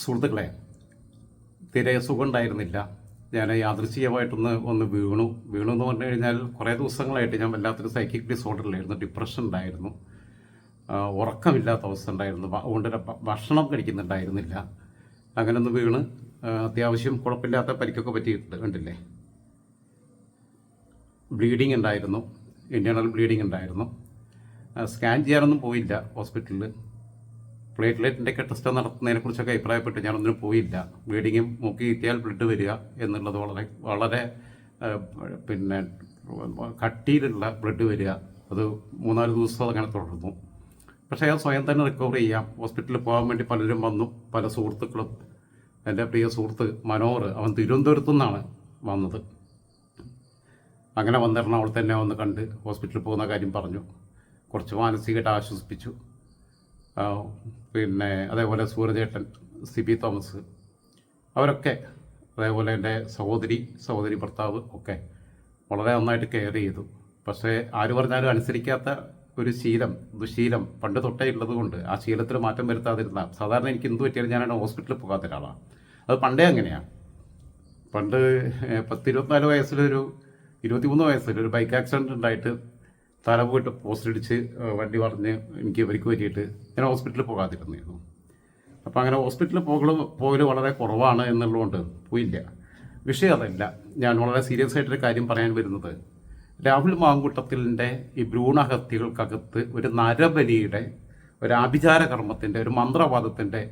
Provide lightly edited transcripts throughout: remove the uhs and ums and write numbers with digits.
സുഹൃത്തുക്കളെ, തീരെ സുഖം ഉണ്ടായിരുന്നില്ല. ഞാൻ യാദൃശ്ചികമായിട്ടൊന്ന് വീണു എന്ന് പറഞ്ഞു കഴിഞ്ഞാൽ കുറേ ദിവസങ്ങളായിട്ട് ഞാൻ വല്ലാത്തൊരു സൈക്കിക് ഡിസോർഡറിലായിരുന്നു. ഡിപ്രഷൻ ഉണ്ടായിരുന്നു, ഉറക്കമില്ലാത്ത അവസ്ഥ ഉണ്ടായിരുന്നു, അതുകൊണ്ട് ഭക്ഷണം കഴിക്കുന്നുണ്ടായിരുന്നില്ല. അങ്ങനെ ഒന്ന് വീണ് അത്യാവശ്യം കുഴപ്പമില്ലാത്ത പരിക്കൊക്കെ പറ്റിയിട്ടുണ്ട്. കണ്ടില്ലേ, ബ്ലീഡിങ് ഉണ്ടായിരുന്നു, ഇൻറ്റേർണൽ ബ്ലീഡിങ് ഉണ്ടായിരുന്നു. സ്കാൻ ചെയ്യാനൊന്നും പോയില്ല ഹോസ്പിറ്റലിൽ. പ്ലേറ്റ്ലെറ്റിൻ്റെയൊക്കെ ടെസ്റ്റ് നടത്തുന്നതിനെക്കുറിച്ചൊക്കെ അഭിപ്രായപ്പെട്ട് ഞാനൊന്നിനും പോയില്ല. ബ്ലീഡിങ്ങും മൂക്കി കിട്ടിയാൽ ബ്ലഡ് വരിക എന്നുള്ളത് വളരെ വളരെ പിന്നെ കട്ടിയിലുള്ള ബ്ലഡ് വരിക, അത് 3-4 ദിവസം അങ്ങനെ തുടർന്നു. പക്ഷേ ഞാൻ സ്വയം തന്നെ റിക്കവർ ചെയ്യാം. ഹോസ്പിറ്റലിൽ പോകാൻ വേണ്ടി പലരും വന്നു, പല സുഹൃത്തുക്കളും. എൻ്റെ പ്രിയ സുഹൃത്ത് മനോഹർ, അവൻ തിരുവനന്തപുരത്തു നിന്നാണ് വന്നത്. അങ്ങനെ വന്ന് എറണാകുളത്ത് തന്നെ വന്ന് കണ്ട് ഹോസ്പിറ്റലിൽ പോകുന്ന കാര്യം പറഞ്ഞു, കുറച്ച് മാനസികമായിട്ട് ആശ്വസിപ്പിച്ചു. പിന്നെ അതേപോലെ സൂരജേട്ടൻ, സിബി തോമസ്, അവരൊക്കെ, അതേപോലെ എൻ്റെ സഹോദരി ഭർത്താവ് ഒക്കെ വളരെ നന്നായിട്ട് കെയർ ചെയ്തു. പക്ഷേ ആര് പറഞ്ഞാലും അനുസരിക്കാത്ത ഒരു ദുശീലം പണ്ട് തൊട്ടേ ഉള്ളത് കൊണ്ട് ആ ശീലത്തിൽ മാറ്റം വരുത്താതിരുന്ന, സാധാരണ എനിക്ക് എന്ത് പറ്റിയാലും ഞാനാണ് ഹോസ്പിറ്റലിൽ പോകാത്ത ഒരാളാണ്. അത് പണ്ടേ അങ്ങനെയാണ്. പണ്ട് 24 വയസ്സിലൊരു 23 വയസ്സിലൊരു ബൈക്ക് ആക്സിഡൻറ്റ് ഉണ്ടായിട്ട് തല പോയിട്ട് പോസ്റ്റടിച്ച് വണ്ടി പറഞ്ഞ് എനിക്ക് പരിക്ക് പറ്റിയിട്ട് ഞാൻ ഹോസ്പിറ്റലിൽ പോകാതിരുന്നിരുന്നു. അപ്പോൾ അങ്ങനെ ഹോസ്പിറ്റലിൽ പോകൽ വളരെ കുറവാണ് എന്നുള്ളതുകൊണ്ട് പോയില്ല. വിഷയം അതല്ല. ഞാൻ വളരെ സീരിയസ് ആയിട്ടൊരു കാര്യം പറയാൻ വരുന്നത്, രാഹുൽ മാങ്കൂട്ടത്തിലിൻ്റെ ഈ ഭ്രൂണഹത്യകൾക്കകത്ത് ഒരു നരബലിയുടെ, ഒരു ആഭിചാര കർമ്മത്തിൻ്റെ, ഒരു മന്ത്രവാദത്തിൻ്റെ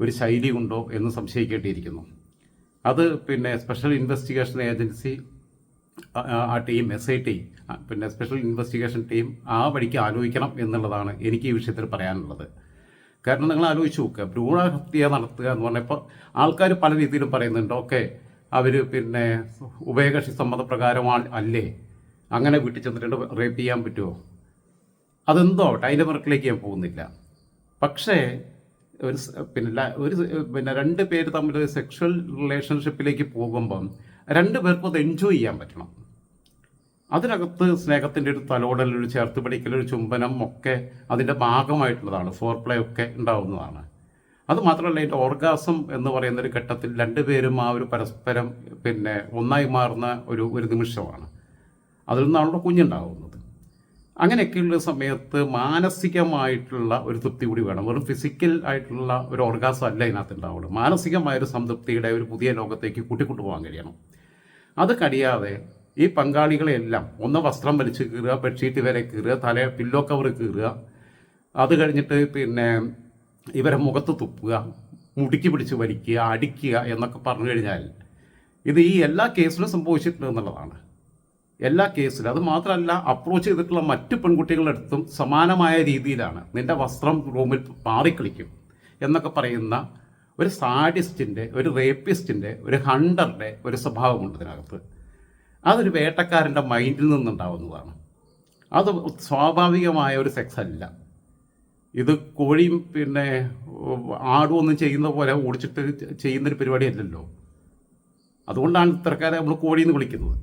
ഒരു ശൈലി ഉണ്ടോ എന്ന് സംശയിക്കേണ്ടിയിരിക്കുന്നു. അത് പിന്നെ സ്പെഷ്യൽ ഇൻവെസ്റ്റിഗേഷൻ ഏജൻസി, ആ ടീം, SIT, പിന്നെ സ്പെഷ്യൽ ഇൻവെസ്റ്റിഗേഷൻ ടീം ആ വഴിക്ക് ആലോചിക്കണം എന്നുള്ളതാണ് എനിക്ക് ഈ വിഷയത്തിൽ പറയാനുള്ളത്. കാരണം നിങ്ങൾ ആലോചിച്ച് നോക്കുക, ഭ്രൂണഹത്യ നടത്തുക എന്ന് പറഞ്ഞപ്പോൾ ആൾക്കാർ പല രീതിയിലും പറയുന്നുണ്ട്. ഓക്കെ, അവർ പിന്നെ ഉഭയകക്ഷി സമ്മതപ്രകാരമാണ് അല്ലേ, അങ്ങനെ വീട്ടിൽ ചെന്നിട്ട് റേപ്പ് ചെയ്യാൻ പറ്റുമോ? അതെന്തോ അതിൻ്റെ മെറിറ്റിലേക്ക് ഞാൻ പോകുന്നില്ല. പക്ഷേ പിന്നെ രണ്ട് പേര് തമ്മിൽ സെക്ഷൽ റിലേഷൻഷിപ്പിലേക്ക് പോകുമ്പം 2 പേർക്കും അത് എൻജോയ് ചെയ്യാൻ പറ്റണം. അതിനകത്ത് സ്നേഹത്തിൻ്റെ ഒരു തലോടൽ, ഒരു ചേർത്ത് പിടിക്കൽ, ഒരു ചുംബനം ഒക്കെ അതിൻ്റെ ഭാഗമായിട്ടുള്ളതാണ്. ഫോർപ്ലേ ഒക്കെ ഉണ്ടാവുന്നതാണ്. അത് മാത്രമല്ല, അതിൻ്റെ ഓർഗാസം എന്ന് പറയുന്നൊരു ഘട്ടത്തിൽ 2 പേരും ആ ഒരു പരസ്പരം പിന്നെ ഒന്നായി മാറുന്ന ഒരു നിമിഷമാണ്. അതിൽ നിന്നാണല്ലോ കുഞ്ഞുണ്ടാവുന്നത്. അങ്ങനെയൊക്കെയുള്ള സമയത്ത് മാനസികമായിട്ടുള്ള ഒരു തൃപ്തി കൂടി വേണം. വെറും ഫിസിക്കൽ ആയിട്ടുള്ള ഒരു ഓർഗാസം അല്ല ഇതിനകത്ത് ഉണ്ടാവുള്ളൂ. മാനസികമായൊരു സംതൃപ്തിയുടെ ഒരു പുതിയ ലോകത്തേക്ക് കൂട്ടിക്കൊണ്ടുപോകാൻ കഴിയണം. അത് കഴിയാതെ ഈ പങ്കാളികളെല്ലാം ഒന്ന് വസ്ത്രം വലിച്ച് കീറുക, ബെഡ്ഷീറ്റ് വരെ കീറുക, പില്ലോ കവർ കീറുക, അത് കഴിഞ്ഞിട്ട് പിന്നെ ഇവരെ മുഖത്ത് തുപ്പുക, മുടുക്കി പിടിച്ച് വലിക്കുക, അടിക്കുക എന്നൊക്കെ പറഞ്ഞു കഴിഞ്ഞാൽ ഇത് ഈ എല്ലാ കേസിലും സംഭവിച്ചിട്ടുണ്ട് എന്നുള്ളതാണ്. എല്ലാ കേസിലും. അത് മാത്രമല്ല, അപ്രോച്ച് ചെയ്തിട്ടുള്ള മറ്റ് പെൺകുട്ടികളുടെ അടുത്തും സമാനമായ രീതിയിലാണ്. നിൻ്റെ വസ്ത്രം റൂമിൽ മാറിക്കളിക്കും എന്നൊക്കെ പറയുന്ന ഒരു സാഡിസ്റ്റിൻ്റെ, ഒരു റേപ്പിസ്റ്റിൻ്റെ, ഒരു ഹണ്ടറുടെ ഒരു സ്വഭാവമുണ്ട് ഇതിനകത്ത്. അതൊരു വേട്ടക്കാരൻ്റെ മൈൻഡിൽ നിന്നുണ്ടാവുന്നതാണ്. അത് സ്വാഭാവികമായ ഒരു സെക്സ് അല്ല. ഇത് കോഴിയും പിന്നെ ആടും ഒന്നും ചെയ്യുന്ന പോലെ ഓടിച്ചിട്ട് ചെയ്യുന്നൊരു പരിപാടിയല്ലല്ലോ. അതുകൊണ്ടാണ് ഇത്തരക്കാരെ നമ്മൾ കോഴിയെന്ന് വിളിക്കുന്നത്.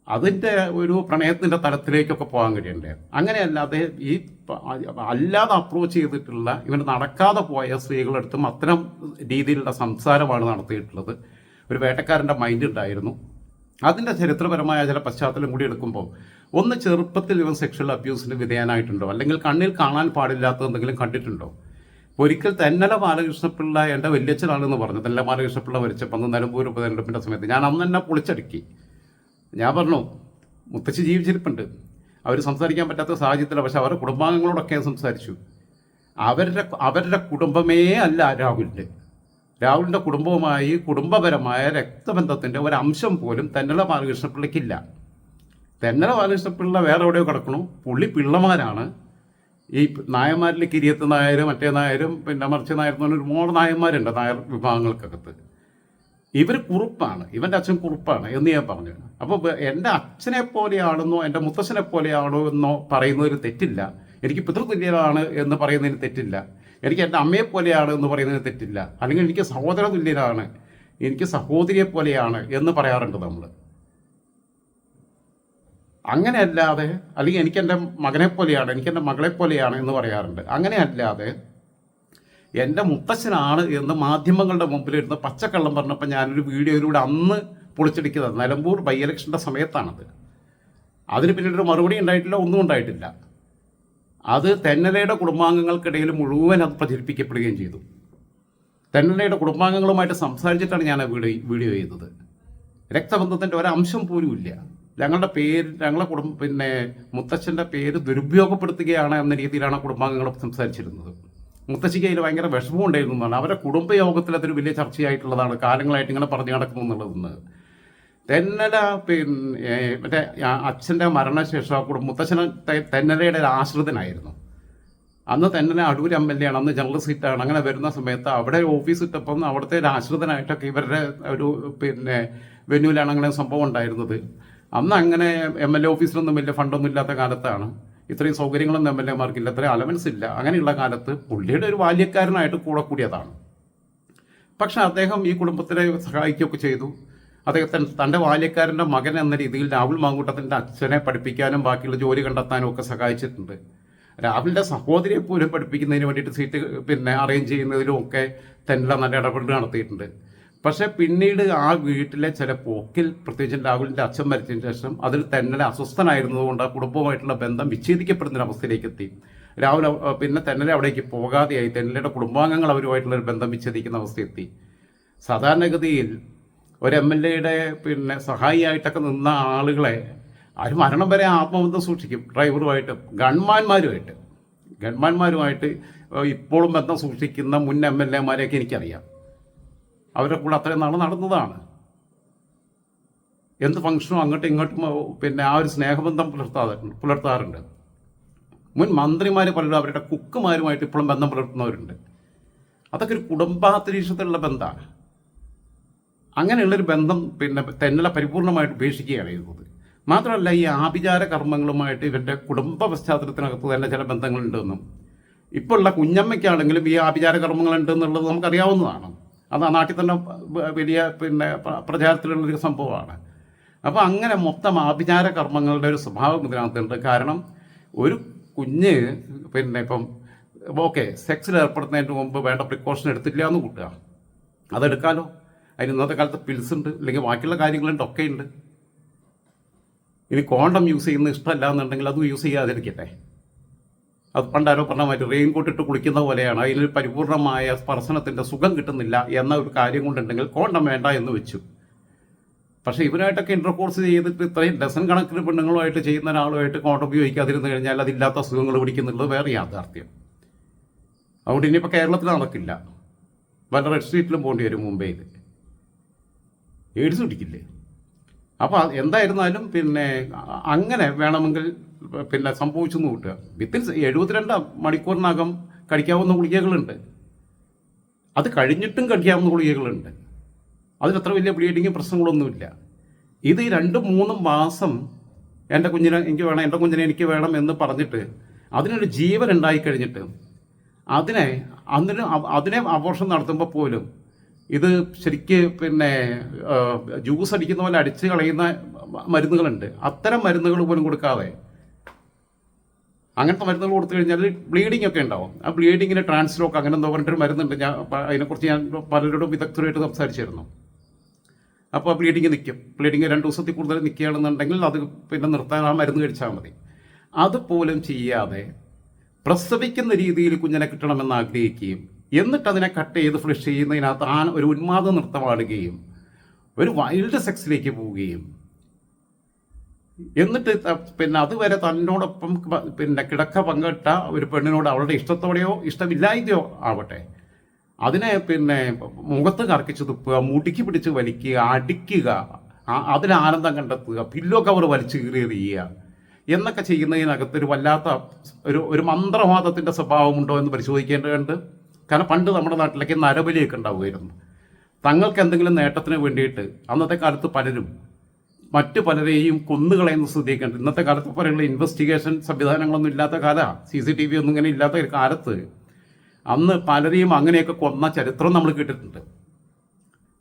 അതിൻ്റെ ഒരു പ്രണയത്തിൻ്റെ തലത്തിലേക്കൊക്കെ പോകാൻ കഴിയണ്ടേ. അങ്ങനെയല്ലാതെ ഈ അല്ലാതെ അപ്രോച്ച് ചെയ്തിട്ടുള്ള, ഇവന് നടക്കാതെ പോയ സ്ത്രീകളടുത്തും അത്തരം രീതിയിലുള്ള സംസാരമാണ് നടത്തിയിട്ടുള്ളത്. ഒരു വേട്ടക്കാരൻ്റെ മൈൻഡ് ഉണ്ടായിരുന്നു. അതിൻ്റെ ചരിത്രപരമായ ചില പശ്ചാത്തലം കൂടി എടുക്കുമ്പോൾ, ഒന്ന്, ചെറുപ്പത്തിൽ ഇവൻ സെക്ഷൽ അബ്യൂസിന് വിധേയനായിട്ടുണ്ടോ, അല്ലെങ്കിൽ കണ്ണിൽ കാണാൻ പാടില്ലാത്ത എന്തെങ്കിലും കണ്ടിട്ടുണ്ടോ? ഒരിക്കൽ തെന്നല ബാലകൃഷ്ണപിള്ള എൻ്റെ വല്യച്ഛനാണെന്ന് പറഞ്ഞു. തെന്നല ബാലകൃഷ്ണപിള്ള മരിച്ചപ്പോൾ അന്ന് നിലമ്പൂർ ഉപതെരഞ്ഞെടുപ്പിൻ്റെ സമയത്ത് ഞാൻ അന്ന് തന്നെ പൊളിച്ചടുക്കി. ഞാൻ പറഞ്ഞു, മുത്തശ്ശി ജീവിച്ചിരിപ്പുണ്ട്, അവർ സംസാരിക്കാൻ പറ്റാത്ത സാഹചര്യത്തിലാണ്. പക്ഷെ അവരുടെ കുടുംബാംഗങ്ങളോടൊക്കെ സംസാരിച്ചു. അവരുടെ കുടുംബമേ അല്ല രാഹുലിൻ്റെ കുടുംബവുമായി കുടുംബപരമായ രക്തബന്ധത്തിൻ്റെ ഒരംശം പോലും തെന്നല ബാലകൃഷ്ണപിള്ളയ്ക്കില്ല. തെന്നല ബാലകൃഷ്ണപിള്ള വേറെ എവിടെയോ കിടക്കണു. പുള്ളി പിള്ളമാരാണ്. ഈ നായന്മാരിൽ കിരിയത്ത് നായരും മറ്റേ നായരും പിന്നെ മറിച്ച് നായർ എന്ന് പറഞ്ഞ ഒരുപാട് നായന്മാരുണ്ട് നായർ വിഭാഗങ്ങൾക്കകത്ത്. ഇവർ കുറുപ്പാണ്, ഇവൻ്റെ അച്ഛൻ കുറുപ്പാണ് എന്ന് ഞാൻ പറഞ്ഞു. അപ്പോൾ എൻ്റെ അച്ഛനെ പോലെയാണെന്നോ എൻ്റെ മുത്തച്ഛനെ പോലെയാണോ എന്നോ പറയുന്നതിന് തെറ്റില്ല. എനിക്ക് പിതൃതുല്യനാണ് എന്ന് പറയുന്നതിന് തെറ്റില്ല. എനിക്ക് എൻ്റെ അമ്മയെ പോലെയാണ് എന്ന് പറയുന്നതിന് തെറ്റില്ല. അല്ലെങ്കിൽ എനിക്ക് സഹോദര തുല്യനാണ്, എനിക്ക് സഹോദരിയെ പോലെയാണ് എന്ന് പറയാറുണ്ട് നമ്മൾ. അങ്ങനെയല്ലാതെ, അല്ലെങ്കിൽ എനിക്ക് എൻ്റെ മകനെ പോലെയാണ്, എനിക്ക് എൻ്റെ മകളെ പോലെയാണ് എന്ന് പറയാറുണ്ട്. അങ്ങനെയല്ലാതെ എൻ്റെ മുത്തച്ഛനാണ് എന്ന് മാധ്യമങ്ങളുടെ മുമ്പിലിരുന്ന് പച്ചക്കള്ളം പറഞ്ഞപ്പോൾ ഞാനൊരു വീഡിയോയിലൂടെ അന്ന് പൊളിച്ചെടുക്കുന്നത് നിലമ്പൂർ ബൈ ഇലക്ഷൻ്റെ സമയത്താണത്. അതിന് പിന്നീടൊരു മറുപടി ഉണ്ടായിട്ടില്ല, ഒന്നും ഉണ്ടായിട്ടില്ല. അത് തെന്നലയുടെ കുടുംബാംഗങ്ങൾക്കിടയിൽ മുഴുവൻ അത് പ്രചരിപ്പിക്കപ്പെടുകയും ചെയ്തു. തെന്നലയുടെ കുടുംബാംഗങ്ങളുമായിട്ട് സംസാരിച്ചിട്ടാണ് ഞാൻ ആ വീഡിയോ ചെയ്തത്. രക്തബന്ധത്തിൻ്റെ ഒരംശം പോലും ഇല്ല. ഞങ്ങളുടെ പേര്, ഞങ്ങളെ മുത്തച്ഛൻ്റെ പേര് ദുരുപയോഗപ്പെടുത്തുകയാണ് എന്ന രീതിയിലാണ് കുടുംബാംഗങ്ങൾ സംസാരിച്ചിരുന്നത്. മുത്തശ്ശിക്ക് അതിൽ ഭയങ്കര വിഷമം ഉണ്ടായിരുന്നു എന്നാണ്. അവരുടെ കുടുംബയോഗത്തിൽ അതൊരു വലിയ ചർച്ചയായിട്ടുള്ളതാണ്, കാലങ്ങളായിട്ട് ഇങ്ങനെ പറഞ്ഞു നടക്കുന്നു എന്നുള്ളതെന്ന്. തെന്നല മറ്റേ അച്ഛൻ്റെ മരണശേഷം മുത്തച്ഛന് തെന്നലയുടെ ഒരു ആശ്രിതനായിരുന്നു. അന്ന് തെന്നല അടൂർ MLA ആണ്, അന്ന് ജനറൽ സീറ്റാണ്. അങ്ങനെ വരുന്ന സമയത്ത് അവിടെ ഓഫീസ് ഇട്ടപ്പം അവിടുത്തെ ഒരു ആശ്രിതനായിട്ടൊക്കെ ഇവരുടെ ഒരു വെന്യൂലാണ് അങ്ങനെ സംഭവം ഉണ്ടായിരുന്നത്. അന്ന് അങ്ങനെ MLA ഓഫീസിലൊന്നും വലിയ ഫണ്ടൊന്നും ഇല്ലാത്ത കാലത്താണ്. ഇത്രയും സൗകര്യങ്ങളൊന്നും MLA മാർക്കില്ല, ഇത്രയും അലവൻസ് ഇല്ല. അങ്ങനെയുള്ള കാലത്ത് പുള്ളിയുടെ ഒരു ബാല്യക്കാരനായിട്ട് കൂടെ കൂടിയതാണ്. പക്ഷെ അദ്ദേഹം ഈ കുടുംബത്തിനെ സഹായിക്കുകയൊക്കെ ചെയ്തു. അദ്ദേഹത്തിന് തൻ്റെ ബാല്യക്കാരൻ്റെ മകൻ എന്ന രീതിയിൽ രാഹുൽ മാങ്കൂട്ടത്തിൻ്റെ അച്ഛനെ പഠിപ്പിക്കാനും ബാക്കിയുള്ള ജോലി കണ്ടെത്താനും ഒക്കെ സഹായിച്ചിട്ടുണ്ട്. രാഹുലിൻ്റെ സഹോദരിയെ പോലും പഠിപ്പിക്കുന്നതിന് വേണ്ടിയിട്ട് സീറ്റ് അറേഞ്ച് ചെയ്യുന്നതിലും ഒക്കെ തെന്നല നല്ല ഇടപെടൽ നടത്തിയിട്ടുണ്ട്. പക്ഷേ പിന്നീട് ആ വീട്ടിലെ ചില പോക്കിൽ, പ്രത്യേകിച്ചും രാഹുലിൻ്റെ അച്ഛൻ മരിച്ചതിന് ശേഷം അതിൽ തെന്നല അസ്വസ്ഥനായിരുന്നതുകൊണ്ട് ആ കുടുംബവുമായിട്ടുള്ള ബന്ധം വിച്ഛേദിക്കപ്പെടുന്നൊരവസ്ഥയിലേക്ക് എത്തി. രാഹുൽ തെന്നല അവിടേക്ക് പോകാതെയായി. തെന്നലയുടെ കുടുംബാംഗങ്ങൾ അവരുമായിട്ടുള്ളൊരു ബന്ധം വിച്ഛേദിക്കുന്ന അവസ്ഥയെത്തി. സാധാരണഗതിയിൽ ഒരു MLAയുടെ സഹായിയായിട്ടൊക്കെ നിന്ന ആളുകളെ അവർ മരണം വരെ ആത്മബന്ധം സൂക്ഷിക്കും. ഡ്രൈവറുമായിട്ടും ഗൺമാന്മാരുമായിട്ട് ഇപ്പോഴും ബന്ധം സൂക്ഷിക്കുന്ന മുൻ MLAമാരെയൊക്കെ എനിക്കറിയാം. അവരുടെ കൂടെ അത്രയും നാൾ നടന്നതാണ്. എന്ത് ഫംഗ്ഷനും അങ്ങോട്ടും ഇങ്ങോട്ടും ആ ഒരു സ്നേഹബന്ധം പുലർത്താറുണ്ട്. മുൻ മന്ത്രിമാർ പലരും അവരുടെ കുക്കുമാരുമായിട്ട് ഇപ്പോഴും ബന്ധം പുലർത്തുന്നവരുണ്ട്. അതൊക്കെ ഒരു കുടുംബാന്തരീക്ഷത്തിലുള്ള ബന്ധമാണ്. അങ്ങനെയുള്ളൊരു ബന്ധം തെന്നല പരിപൂർണമായിട്ട് ഉപേക്ഷിക്കുകയാണ് ചെയ്യുന്നത്. മാത്രമല്ല, ഈ ആഭിചാര കർമ്മങ്ങളുമായിട്ട് ഇവരുടെ കുടുംബ പശ്ചാത്തലത്തിനകത്ത് തന്നെ ചില ബന്ധങ്ങളുണ്ടെന്നും ഇപ്പോൾ ഉള്ള കുഞ്ഞമ്മയ്ക്കാണെങ്കിലും ഈ ആഭിചാര കർമ്മങ്ങളുണ്ടെന്നുള്ളത് നമുക്കറിയാവുന്നതാണ്. അത് ആ നാട്ടിൽ തന്നെ വലിയ പ്രചാരത്തിലുള്ളൊരു സംഭവമാണ്. അപ്പോൾ അങ്ങനെ മൊത്തം ആഭിചാര കർമ്മങ്ങളുടെ ഒരു സ്വഭാവം ഇതിനകത്തുണ്ട്. കാരണം ഒരു കുഞ്ഞ് ഇപ്പം സെക്സിൽ ഏർപ്പെടുന്നതിന് മുമ്പ് വേണ്ട പ്രിക്കോഷൻ എടുത്തില്ല എന്ന് കൂട്ടുക, അതെടുക്കാമല്ലോ. അതിന് ഇന്നത്തെ കാലത്ത് പിൽസ് ഉണ്ട്, അല്ലെങ്കിൽ ബാക്കിയുള്ള കാര്യങ്ങളുണ്ട്, ഒക്കെ ഉണ്ട്. ഇനി കോണ്ടം യൂസ് ചെയ്യുന്ന ഇഷ്ടമല്ല എന്നുണ്ടെങ്കിൽ അത് യൂസ് ചെയ്യാതിരിക്കട്ടെ. അത് പണ്ടാരോ പറഞ്ഞ മാതിരി റെയിൻകോട്ട് ഇട്ട് കുളിക്കുന്ന പോലെയാണ്. അതിന് പരിപൂർണമായ സ്പർശനത്തിൻ്റെ സുഖം കിട്ടുന്നില്ല എന്ന ഒരു കാര്യം കൊണ്ടുണ്ടെങ്കിൽ കോണ്ടം വേണ്ട എന്ന് വെച്ചു. പക്ഷേ ഇവരായിട്ടൊക്കെ ഇൻ്റർകോഴ്സ് ചെയ്തിട്ട് ഇത്രയും ഡസൻ കണക്കിന് പെണ്ണുങ്ങളുമായിട്ട് ചെയ്യുന്ന ഒരാളുമായിട്ട് കോണ്ടം ഉപയോഗിക്കാതിരുന്നു കഴിഞ്ഞാൽ അതില്ലാത്ത അസുഖങ്ങൾ പിടിക്കുന്നുള്ളത് വേറെ യാഥാർത്ഥ്യം. അതുകൊണ്ട് ഇനിയിപ്പോൾ കേരളത്തിൽ നടക്കില്ല, വല്ല റെഡ് സ്ട്രീറ്റിലും പോകേണ്ടി വരും. മുംബൈയിൽ എയ്ഡ്സ് പിടിക്കില്ലേ? അപ്പോൾ എന്തായിരുന്നാലും അങ്ങനെ വേണമെങ്കിൽ സംഭവിച്ചു എന്ന് കൂട്ടുക. വിത്തിൻ 72 മണിക്കൂറിനകം കഴിക്കാവുന്ന ഗുളികകളുണ്ട്. അത് കഴിഞ്ഞിട്ടും കഴിക്കാവുന്ന ഗുളികകളുണ്ട്. അതിനത്ര വലിയ ബ്ലീഡിങ്ങും പ്രശ്നങ്ങളൊന്നുമില്ല. ഇത് 2-3 മാസം എൻ്റെ കുഞ്ഞിനെ എനിക്ക് വേണം, എൻ്റെ കുഞ്ഞിനെ എനിക്ക് വേണം എന്ന് പറഞ്ഞിട്ട് അതിനൊരു ജീവൻ ഉണ്ടായിക്കഴിഞ്ഞിട്ട് അതിനെ അബോർഷൻ നടത്തുമ്പോൾ പോലും ഇത് ശരിക്ക് ജ്യൂസ് അടിക്കുന്ന പോലെ അടിച്ച് കളയുന്ന മരുന്നുകളുണ്ട്. അത്തരം മരുന്നുകൾ പോലും കൊടുക്കാതെ അങ്ങനത്തെ മരുന്നുകൾ കൊടുത്തു കഴിഞ്ഞാൽ ബ്ലീഡിംഗ് ഒക്കെ ഉണ്ടാവും. ആ ബ്ലീഡിങ്ങിന് ട്രാൻസ്ലോക്ക് അങ്ങനെ എന്തോ പറഞ്ഞിട്ടൊരു മരുന്നുണ്ട്. അതിനെക്കുറിച്ച് ഞാൻ പലരോടും വിദഗ്ധരായിട്ട് സംസാരിച്ചിരുന്നു. അപ്പോൾ ആ ബ്ലീഡിങ് നിൽക്കും. ബ്ലീഡിങ് 2 ദിവസത്തിൽ കൂടുതൽ നിൽക്കുകയാണെന്നുണ്ടെങ്കിൽ അത് നിർത്താൻ ആ മരുന്ന് കഴിച്ചാൽ മതി. അതുപോലും ചെയ്യാതെ പ്രസവിക്കുന്ന രീതിയിൽ കുഞ്ഞിനെ കിട്ടണമെന്ന് ആഗ്രഹിക്കുകയും എന്നിട്ട് അതിനെ കട്ട് ചെയ്ത് ഫ്ലഷ് ചെയ്യുന്നതിനകത്ത് ഒരു ഉന്മാദ നൃത്തമാടുകയും ഒരു വൈൽഡ് സെക്സിലേക്ക് പോവുകയും എന്നിട്ട് അതുവരെ തന്നോടൊപ്പം കിടക്ക പങ്കിട്ട ഒരു പെണ്ണിനോട് അവളുടെ ഇഷ്ടത്തോടെയോ ഇഷ്ടമില്ലായതയോ ആവട്ടെ അതിനെ മുഖത്ത് കറക്കിച്ച് തുപ്പുക, മുടുക്കി പിടിച്ച് വലിക്കുക, അടിക്കുക, അതിന് ആനന്ദം കണ്ടെത്തുക, പില്ലോ കവർ വലിച്ചു കീറിയെറിയുക എന്നൊക്കെ ചെയ്യുന്നതിനകത്ത് ഒരു വല്ലാത്ത ഒരു മന്ത്രവാദത്തിൻ്റെ സ്വഭാവമുണ്ടോ എന്ന് പരിശോധിക്കേണ്ടതുണ്ട്. കാരണം പണ്ട് നമ്മുടെ നാട്ടിലേക്ക് നരബലിയൊക്കെ ഉണ്ടാവുമായിരുന്നു. തങ്ങൾക്ക് എന്തെങ്കിലും നേട്ടത്തിന് വേണ്ടിയിട്ട് അന്നത്തെ കാലത്ത് പലരും മറ്റു പലരെയും കൊന്നുകളയുന്ന സ്ഥിതിയൊക്കെയുണ്ട്. ഇന്നത്തെ കാലത്ത് പോലെയുള്ള ഇൻവെസ്റ്റിഗേഷൻ സംവിധാനങ്ങളൊന്നും ഇല്ലാത്ത കാലമാണ്, CCTV ഒന്നും ഇങ്ങനെ ഇല്ലാത്ത ഒരു കാലത്ത് അന്ന് പലരെയും അങ്ങനെയൊക്കെ കൊന്ന ചരിത്രം നമ്മൾ കേട്ടിട്ടുണ്ട്.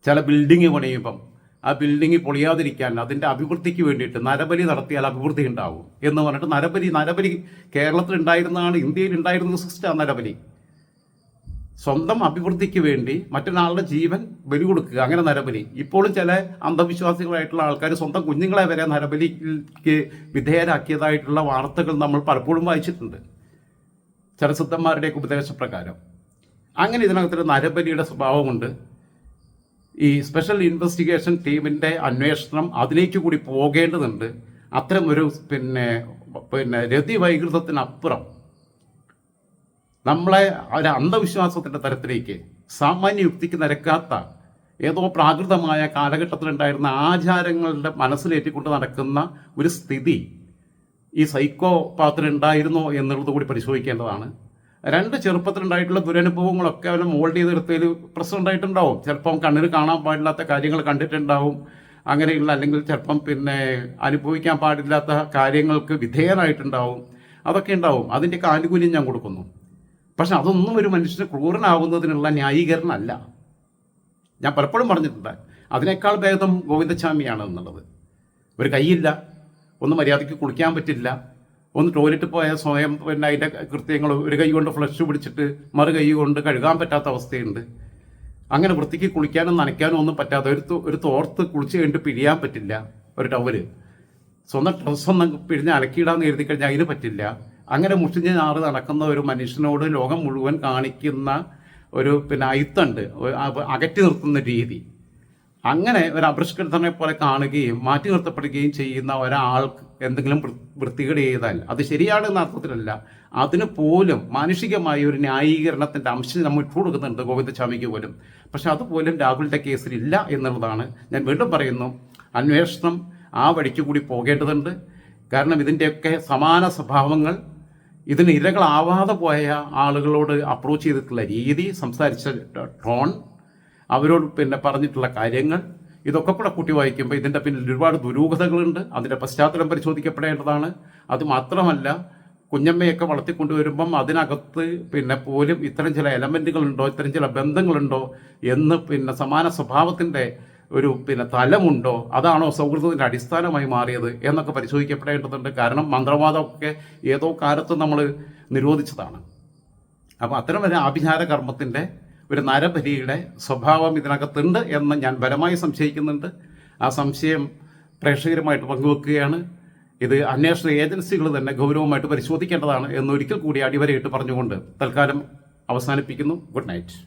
ചില ബിൽഡിങ് പണിയുമ്പം ആ ബിൽഡിങ് പൊളിയാതിരിക്കാൻ അതിൻ്റെ അഭിവൃദ്ധിക്ക് വേണ്ടിയിട്ട് നരബലി നടത്തിയാൽ അഭിവൃദ്ധി ഉണ്ടാവും എന്ന് പറഞ്ഞിട്ട് നരബലി കേരളത്തിൽ ഉണ്ടായിരുന്നതാണ്, ഇന്ത്യയിൽ ഉണ്ടായിരുന്ന സിസ്റ്റം നരബലി. സ്വന്തം അഭിവൃദ്ധിക്ക് വേണ്ടി മറ്റൊരാളുടെ ജീവൻ ബലി കൊടുക്കുക, അങ്ങനെ നരബലി. ഇപ്പോഴും ചില അന്ധവിശ്വാസികളായിട്ടുള്ള ആൾക്കാർ സ്വന്തം കുഞ്ഞുങ്ങളെ വരെ നരബലിക്ക് വിധേയരാക്കിയതായിട്ടുള്ള വാർത്തകൾ നമ്മൾ പലപ്പോഴും വായിച്ചിട്ടുണ്ട്, ചില സിദ്ധന്മാരുടെയൊക്കെ ഉപദേശപ്രകാരം. അങ്ങനെ ഇതിനകത്തൊരു നരബലിയുടെ സ്വഭാവമുണ്ട്. ഈ സ്പെഷ്യൽ ഇൻവെസ്റ്റിഗേഷൻ ടീമിൻ്റെ അന്വേഷണം അതിലേക്ക് കൂടി പോകേണ്ടതുണ്ട്. അത്തരം ഒരു പിന്നെ രതിവൈകൃതത്തിനപ്പുറം നമ്മളെ ഒരു അന്ധവിശ്വാസത്തിൻ്റെ തരത്തിലേക്ക് സാമാന്യ യുക്തിക്ക് നിരക്കാത്ത ഏതോ പ്രാകൃതമായ കാലഘട്ടത്തിലുണ്ടായിരുന്ന ആചാരങ്ങളുടെ മനസ്സിലേറ്റിക്കൊണ്ട് നടക്കുന്ന ഒരു സ്ഥിതി ഈ സൈക്കോപാത്തിനുണ്ടായിരുന്നോ എന്നുള്ളത് കൂടി പരിശോധിക്കേണ്ടതാണ്. രണ്ട് ചെറുപ്പത്തിലുണ്ടായിട്ടുള്ള ദുരനുഭവങ്ങളൊക്കെ അവനെ മോൾഡ് ചെയ്തെടുത്തതിൽ പ്രശ്നം ഉണ്ടായിട്ടുണ്ടാവും. ചിലപ്പം കണ്ണിന് കാണാൻ പാടില്ലാത്ത കാര്യങ്ങൾ കണ്ടിട്ടുണ്ടാവും, അങ്ങനെയുള്ള അല്ലെങ്കിൽ ചിലപ്പം അനുഭവിക്കാൻ പാടില്ലാത്ത കാര്യങ്ങൾക്ക് വിധേയനായിട്ടുണ്ടാവും, അതൊക്കെ ഉണ്ടാവും. അതിൻ്റെയൊക്കെ ആനുകൂല്യം ഞാൻ കൊടുക്കുന്നു. പക്ഷെ അതൊന്നും ഒരു മനുഷ്യന് ക്രൂരനാവുന്നതിനുള്ള ന്യായീകരണമല്ല. ഞാൻ പലപ്പോഴും പറഞ്ഞിട്ടുണ്ട്, അതിനേക്കാൾ ഭേദം ഗോവിന്ദസ്വാമിയാണ് എന്നുള്ളത്. ഒരു കൈയില്ല, ഒന്ന് മര്യാദയ്ക്ക് കുളിക്കാൻ പറ്റില്ല, ഒന്ന് ടോയ്ലറ്റ് പോയാൽ സ്വയം അതിൻ്റെ കൃത്യങ്ങൾ ഒരു കൈ കൊണ്ട് ഫ്ലഷ് പിടിച്ചിട്ട് മറു കൈ കൊണ്ട് കഴുകാൻ പറ്റാത്ത അവസ്ഥയുണ്ട്. അങ്ങനെ വൃത്തിക്ക് കുളിക്കാനും നനയ്ക്കാനും ഒന്നും പറ്റാതെ ഒരു തോർത്ത് കുളിച്ച് കഴിഞ്ഞിട്ട് പിഴിയാൻ പറ്റില്ല, ഒരു ടവല് സ്വന്തം ഡ്രസ്സൊന്നും പിഴിഞ്ഞ് അലക്കിയിടാന്ന് എഴുതി കഴിഞ്ഞാൽ അതിന് പറ്റില്ല. അങ്ങനെ മുഷിഞ്ഞ് ഞാറ് നടക്കുന്ന ഒരു മനുഷ്യനോട് ലോകം മുഴുവൻ കാണിക്കുന്ന ഒരു അയിത്തുണ്ട്, അകറ്റി നിർത്തുന്ന രീതി. അങ്ങനെ ഒരു അപരിഷ്കൃതനെ പോലെ കാണുകയും മാറ്റി നിർത്തപ്പെടുകയും ചെയ്യുന്ന ഒരാൾ എന്തെങ്കിലും വൃത്തികേട് ചെയ്താൽ അത് ശരിയാണെന്ന അർത്ഥത്തിലല്ല, അതിന് പോലും മാനുഷികമായ ഒരു ന്യായീകരണത്തിൻ്റെ അംശം നമ്മൾ ഇട്ടു കൊടുക്കുന്നുണ്ട് ഗോവിന്ദസ്വാമിക്ക് പോലും. പക്ഷെ അതുപോലും രാഹുലിൻ്റെ കേസിലില്ല എന്നുള്ളതാണ്. ഞാൻ വീണ്ടും പറയുന്നു, അന്വേഷണം ആ വഴിക്ക് കൂടി പോകേണ്ടതുണ്ട്. കാരണം ഇതിൻ്റെയൊക്കെ സമാന സ്വഭാവങ്ങൾ, ഇതിന് ഇരകളാവാതെ പോയ ആളുകളോട് അപ്രോച്ച് ചെയ്തിട്ടുള്ള രീതി, സംസാരിച്ച ടോൺ, അവരോട് പറഞ്ഞിട്ടുള്ള കാര്യങ്ങൾ, ഇതൊക്കെ കൂടെ കൂട്ടി വായിക്കുമ്പോൾ ഇതിൻ്റെ പിന്നിൽ ഒരുപാട് ദുരൂഹതകളുണ്ട്. അതിൻ്റെ പശ്ചാത്തലം പരിശോധിക്കപ്പെടേണ്ടതാണ്. അതുമാത്രമല്ല, കുഞ്ഞമ്മയൊക്കെ വളർത്തിക്കൊണ്ടുവരുമ്പം അതിനകത്ത് പോലും ഇത്തരം ചില എലമെൻറ്റുകളുണ്ടോ, ഇത്തരം ചില ബന്ധങ്ങളുണ്ടോ എന്ന് സമാന സ്വഭാവത്തിൻ്റെ ഒരു തലമുണ്ടോ, അതാണോ സൗഹൃദത്തിൻ്റെ അടിസ്ഥാനമായി മാറിയത് എന്നൊക്കെ പരിശോധിക്കപ്പെടേണ്ടതുണ്ട്. കാരണം മന്ത്രവാദമൊക്കെ ഏതോ കാലത്ത് നമ്മൾ നിരോധിച്ചതാണ്. അപ്പോൾ അത്തരം ഒരു ആഭിചാര കർമ്മത്തിൻ്റെ ഒരു നരബലിയുടെ സ്വഭാവം ഇതിനകത്തുണ്ട് എന്ന് ഞാൻ ബലമായി സംശയിക്കുന്നുണ്ട്. ആ സംശയം പ്രേക്ഷകരുമായിട്ട് പങ്കുവെക്കുകയാണ്. ഇത് അന്വേഷണ ഏജൻസികൾ തന്നെ ഗൗരവമായിട്ട് പരിശോധിക്കേണ്ടതാണ് എന്നൊരിക്കൽ കൂടി അടിവരയിട്ട് പറഞ്ഞുകൊണ്ട് തൽക്കാലം അവസാനിപ്പിക്കുന്നു. Good night.